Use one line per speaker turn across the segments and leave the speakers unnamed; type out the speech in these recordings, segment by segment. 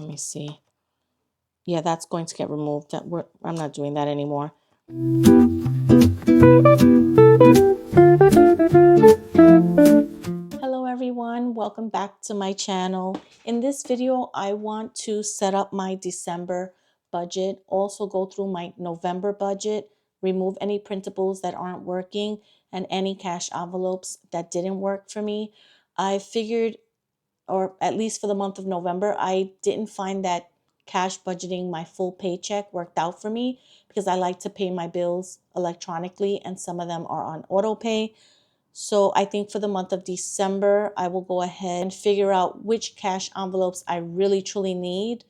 Let me see. Yeah, that's going to get removed. I'm not doing that anymore. Hello everyone, welcome back to my channel. In this video, I want to set up my December budget, also go through my November budget, remove any printables that aren't working, and any cash envelopes that didn't work for me. I figured, or at least for the month of November, I didn't find that cash budgeting my full paycheck worked out for me because I like to pay my bills electronically and some of them are on auto pay. So I think for the month of December, I will go ahead and figure out which cash envelopes I really truly need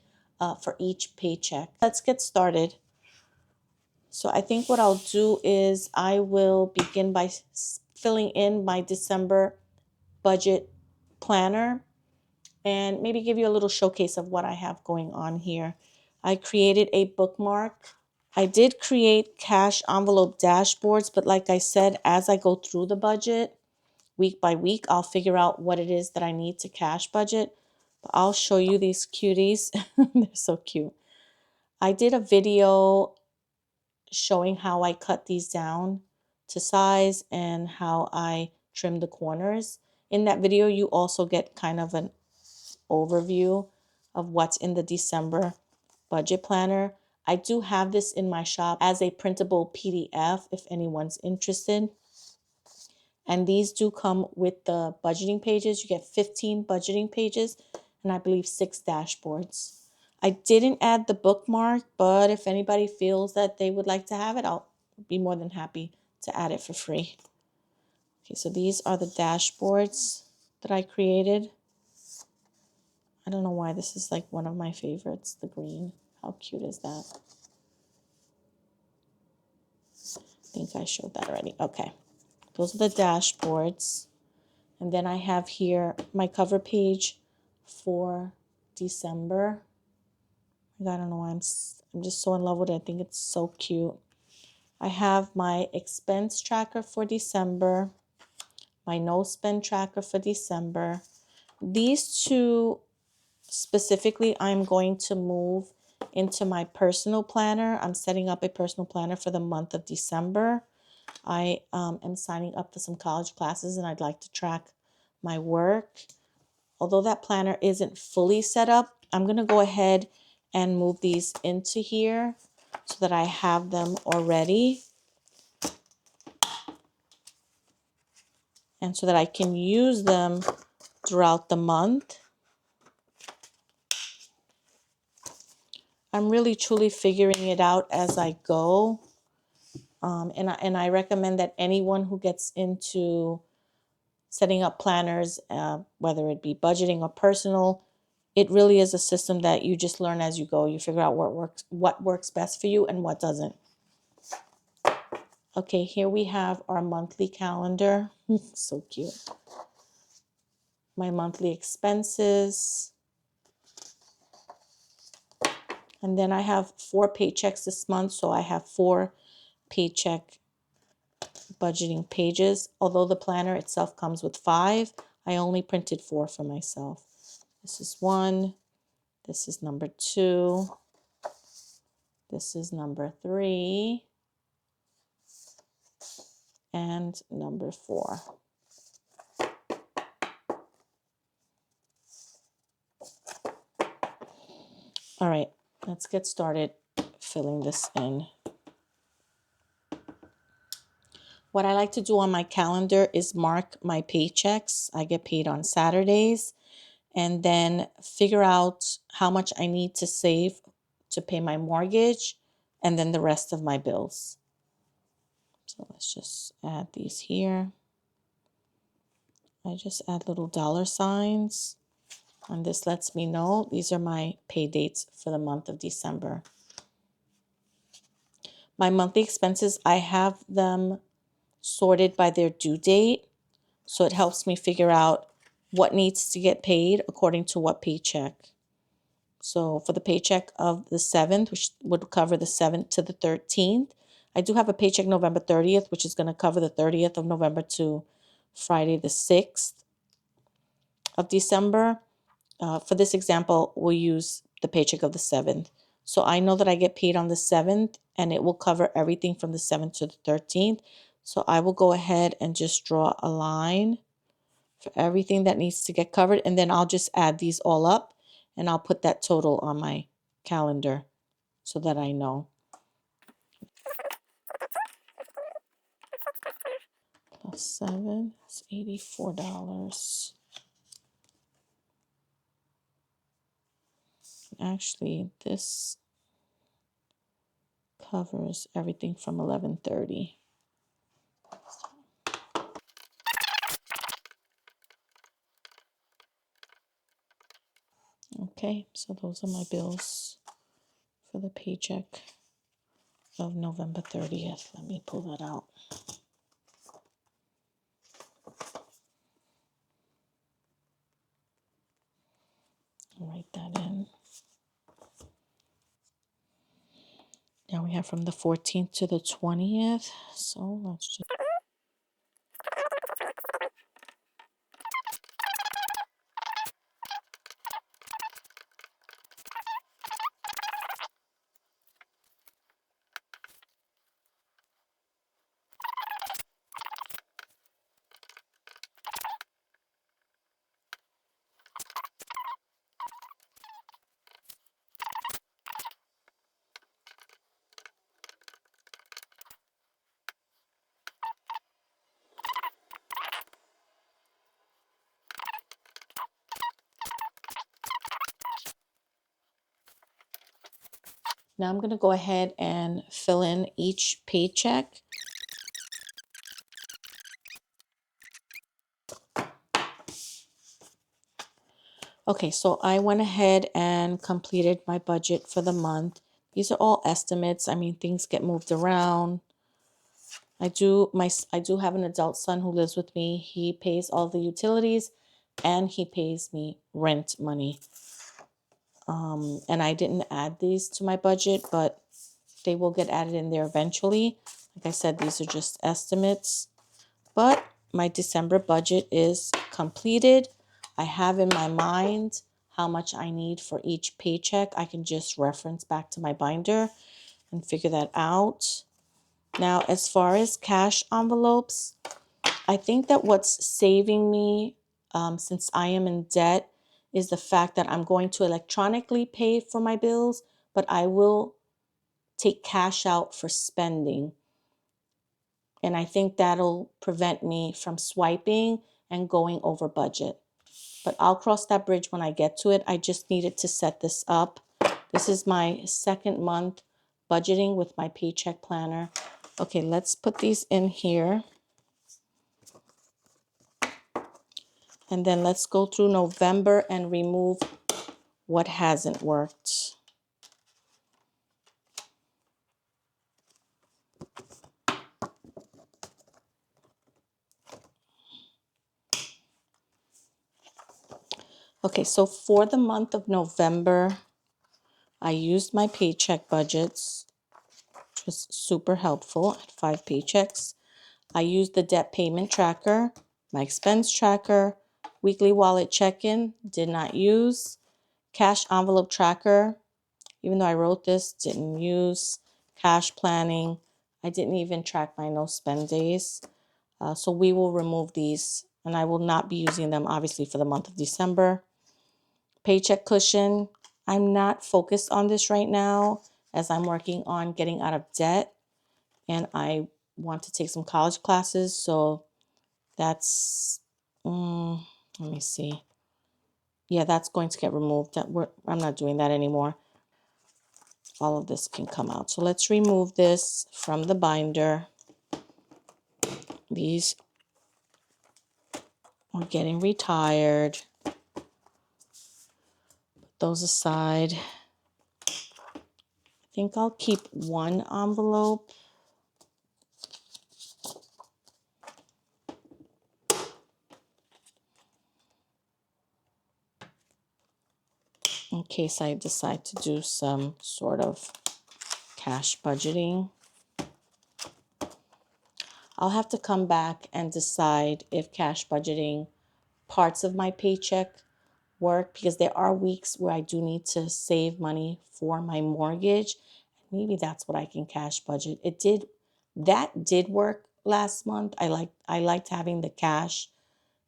for each paycheck. Let's get started. So I think what I'll do is I will begin by filling in my December budget planner and maybe give you a little showcase of what I have going on here. I created a bookmark. I did create cash envelope dashboards, but like I said, as I go through the budget, week by week, I'll figure out what it is that I need to cash budget. But I'll show you these cuties. They're so cute. I did a video showing how I cut these down to size and how I trim the corners. In that video, you also get kind of an overview of what's in the December budget planner. I do have this in my shop as a printable PDF if anyone's interested. And these do come with the budgeting pages. You get 15 budgeting pages and I believe 6 dashboards. I didn't add the bookmark, but if anybody feels that they would like to have it, I'll be more than happy to add it for free. Okay, so these are the dashboards that I created. I don't know why this is like one of my favorites, the green. How cute is that? I think I showed that already. Okay, those are the dashboards. And then I have here my cover page for December. I don't know why I'm just so in love with it. I think it's so cute. I have my expense tracker for December, my no spend tracker for December. These two specifically, I'm going to move into my personal planner. I'm setting up a personal planner for the month of December. I am signing up for some college classes and I'd like to track my work. Although that planner isn't fully set up, I'm going to go ahead and move these into here so that I have them already and so that I can use them throughout the month. I'm really truly figuring it out as I go. And I recommend that anyone who gets into setting up planners, whether it be budgeting or personal, it really is a system that you just learn as you go. You figure out what works best for you and what doesn't. Okay, here we have our monthly calendar. So cute. My monthly expenses. And then I have 4 paychecks this month, so I have 4 paycheck budgeting pages. Although the planner itself comes with 5, I only printed 4 for myself. This is 1. This is number 2. This is number 3. And number 4. All right, let's get started filling this in. What I like to do on my calendar is mark my paychecks. I get paid on Saturdays, and then figure out how much I need to save to pay my mortgage and then the rest of my bills. So let's just add these here. I just add little dollar signs, and this lets me know these are my pay dates for the month of December. My monthly expenses, I have them sorted by their due date, so it helps me figure out what needs to get paid according to what paycheck. So for the paycheck of the 7th, which would cover the 7th to the 13th, I do have a paycheck November 30th, which is going to cover the 30th of November to Friday the 6th of December. For this example, we'll use the paycheck of the 7th. So I know that I get paid on the 7th, and it will cover everything from the 7th to the 13th. So I will go ahead and just draw a line for everything that needs to get covered, and then I'll just add these all up, and I'll put that total on my calendar so that I know. Plus 7 is $84. Actually, this covers everything from 11:30. Okay, so those are my bills for the paycheck of November 30th. Let me pull that out. Write that in. Now we have from the 14th to the 20th. So let's just. Now I'm going to go ahead and fill in each paycheck. Okay, so I went ahead and completed my budget for the month. These are all estimates. I mean, things get moved around. I do have an adult son who lives with me. He pays all the utilities and he pays me rent money. And I didn't add these to my budget, but they will get added in there eventually. Like I said, these are just estimates. But my December budget is completed. I have in my mind how much I need for each paycheck. I can just reference back to my binder and figure that out. Now, as far as cash envelopes, I think that what's saving me, since I am in debt, is the fact that I'm going to electronically pay for my bills, but I will take cash out for spending. And I think that'll prevent me from swiping and going over budget. But I'll cross that bridge when I get to it. I just needed to set this up. This is my second month budgeting with my paycheck planner. Okay, let's put these in here. And then let's go through November and remove what hasn't worked. Okay, so for the month of November, I used my paycheck budgets, which was super helpful. I had 5 paychecks. I used the debt payment tracker, my expense tracker, weekly wallet check-in, did not use, cash envelope tracker, even though I wrote this, didn't use, cash planning. I didn't even track my no spend days. So we will remove these, and I will not be using them obviously for the month of December. Paycheck cushion, I'm not focused on this right now as I'm working on getting out of debt, and I want to take some college classes. So that's, let me see. Yeah, that's going to get removed. I'm not doing that anymore. All of this can come out. So let's remove this from the binder. These are getting retired. Put those aside. I think I'll keep one envelope. In case I decide to do some sort of cash budgeting. I'll have to come back and decide if cash budgeting parts of my paycheck work, because there are weeks where I do need to save money for my mortgage. Maybe that's what I can cash budget. That did work last month. I liked having the cash,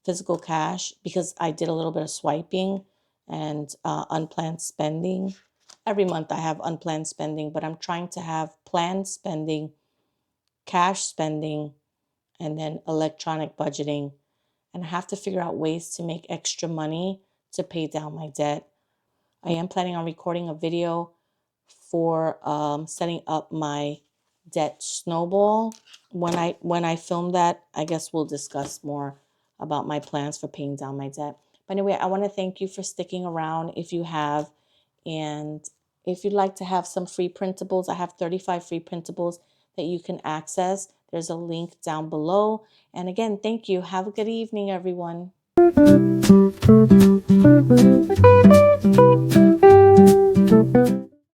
physical cash, because I did a little bit of swiping and unplanned spending. Every month I have unplanned spending, but I'm trying to have planned spending, cash spending, and then electronic budgeting. And I have to figure out ways to make extra money to pay down my debt. I am planning on recording a video for setting up my debt snowball. When I film that, I guess we'll discuss more about my plans for paying down my debt. But anyway, I want to thank you for sticking around if you have. And if you'd like to have some free printables, I have 35 free printables that you can access. There's a link down below. And again, thank you. Have a good evening, everyone.